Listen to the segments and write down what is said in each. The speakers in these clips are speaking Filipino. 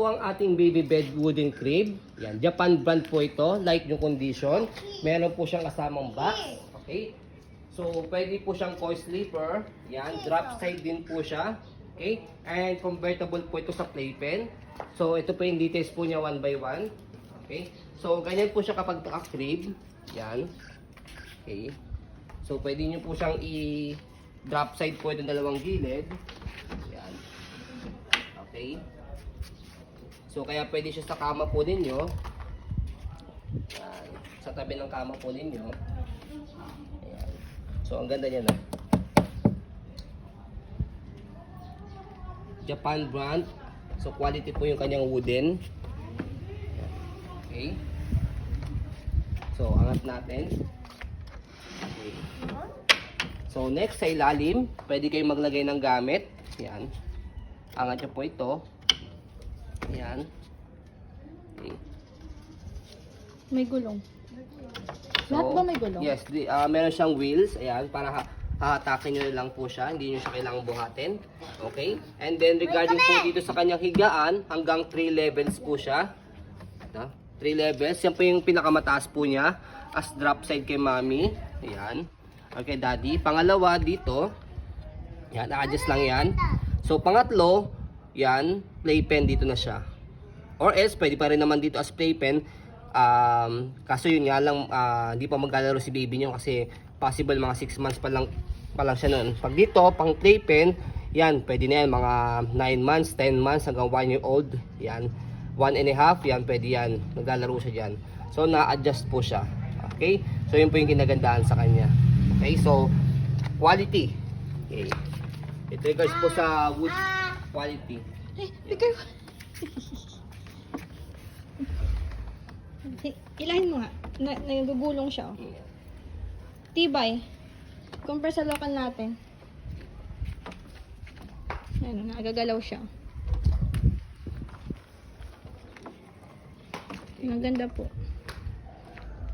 Ang ating baby bed wooden crib. Yan, Japan brand po ito, light yung condition. Meron po siyang kasamang box. Okay? So, pwede po siyang coil sleeper. Yan, drop side din po siya. Okay? And convertible po ito sa playpen. So, ito po yung details po niya one by one. Okay? So, ganyan po siya kapag naka-crib. Yan. Okay? So, pwede nyo po siyang i-drop side po itong dalawang gilid. Yan. Okay? So, kaya pwede siya sa kama po ninyo. Yan. Sa tabi ng kama po ninyo. Ayan. So, ang ganda niya na. Japan brand. So, quality po yung kanyang wooden. Okay. So, angat natin. Okay. So, next sa ilalim, pwede kayong maglagay ng gamit. Yan. Angat nyo po ito. Yan. Okay. May gulong. So, Lahat ba may gulong? Yes, meron siyang wheels. Ayan, para hahatakin nyo lang po siya. Hindi nyo siya kailangang buhatin. Okay? And then, regarding po dito sa kanyang higaan, hanggang 3 levels po siya. 3 levels. Yan po yung pinakamataas po niya. As drop side kay mommy. Ayan. Okay, daddy. Pangalawa, dito. Yan, adjust lang yan. So, pangatlo, yan, playpen dito na siya. Or else, pwede pa rin naman dito as playpen. Kaso yun nga lang, hindi pa maglalaro si baby niyo kasi possible mga 6 months pa lang siya noon. Pag dito, pang playpen, yan, pwede na yan, mga 9 months, 10 months, hanggang 1 year old. Yan, 1 and a half, yan, pwede yan. Naglalaro siya dyan. So, na-adjust po siya. Okay? So, yun po yung kinagandaan sa kanya. Okay? So, quality. Okay. Ito regards po sa wood quality. Bigay ko. Ilahin mo nga. Nagugulong siya. Oh. Tibay. Compare sa local natin. Ayan, nagagalaw siya. Maganda po.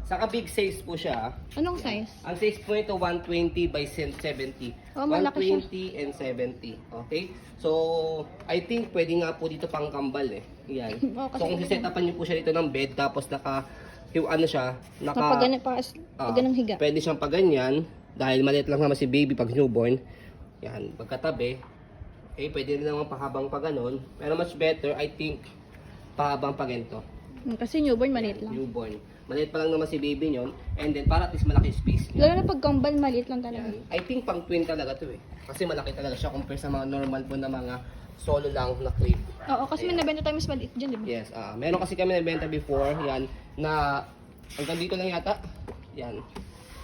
Saka big size po siya. Anong size? Ang size po ito 120 by 70. Oh, malaki 120 and 70. Okay? So, I think pwede nga po dito pang kambal eh. Yan. Oh, So, kung sisetapan niyo po siya dito ng bed, tapos ano siya, Napagana pa ganang higa. pwede siyang paganyan, dahil maliit lang naman si baby pag newborn. Yan, pagkatabi. Okay, pwede rin naman pahabang pa ganon. Pero much better, I think, pahabang pa ganito. Kasi newborn maliit lang. Newborn. Maliit pa lang naman si baby nyon. And then, para at least malaki space niya. Lalo na pag kambal, maliit lang talaga. Yan. I think pang twin talaga to eh. Kasi malaki talaga siya compare sa mga normal po na mga solo lang na crib. Oo, kasi may nabenta tayo mas maliit dyan, di ba? Yes, meron kasi kami nabenta before, yan, na hanggang dito lang yata. Yan.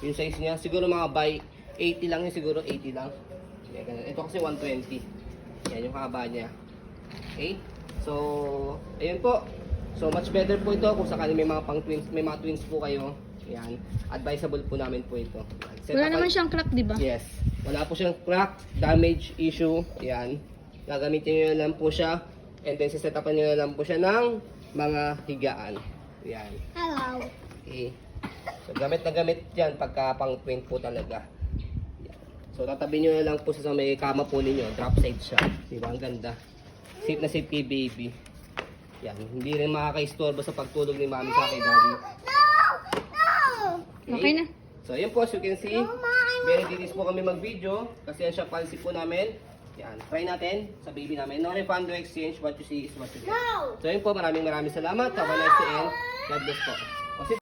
Yung size niya, siguro mga by 80 lang yun, siguro 80 lang. Yan, ganun. Ito kasi 120. Yan yung haba niya. Okay? So, ayun po. So, much better po ito kung sakali may mga twins po kayo. Yan. Advisable po namin po ito. Yan. Wala naman siyang crack, di ba? Yes. Wala po siyang crack, damage issue. Yan. Gagamitin nyo na lang po siya. And then, sisetapan nyo na lang po siya ng mga higaan. Yan. Hello. Okay. So, gamit na gamit yan pagka pang twin po talaga. Yan. So, tatabi nyo na lang po sa may kama po ninyo. Drop side siya. Diba? Ang ganda. Safe na safe kay baby. Yan. Hindi rin makaka-istorbo sa pagtulog ni mami sa kay daddy. Okay na. So, yun po, as you can see, very details po kami mag-video kasi yan siya policy po namin. Yan, try natin sa baby namin. No refund, no exchange, what you see is what you get. So, yun po, maraming salamat. Have a nice day and God bless po.